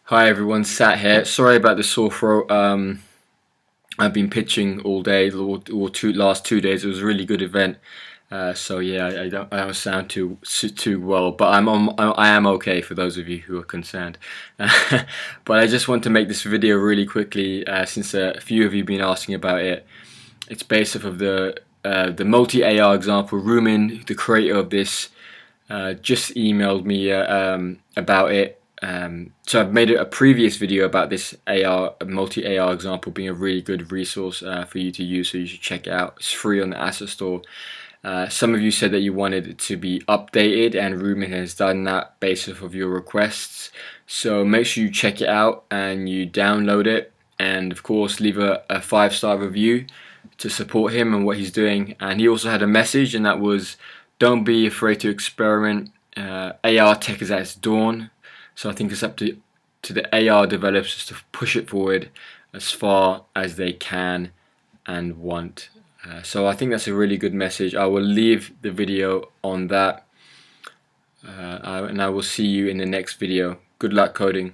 Hi everyone, Sat here. Sorry about the sore throat. I've been pitching all day, last 2 days. It was a really good event. So yeah, I don't sound too well, but I am okay for those of you who are concerned. But I just want to make this video really quickly, since a few of you have been asking about it. It's based off of the multi AR example. Rumin, the creator of this, just emailed me about it. So I've made a previous video about this multi AR example being a really good resource for you to use, so you should check it out. It's free on the Asset Store. Some of you said that you wanted it to be updated, and Ruben has done that based off of your requests. So make sure you check it out and you download it, and of course leave a 5-star review to support him and what he's doing. And he also had a message, and that was, don't be afraid to experiment. AR tech is at its dawn, so I think it's up to the AR developers to push it forward as far as they can and want. So I think that's a really good message. I will leave the video on that, and I will see you in the next video. Good luck coding.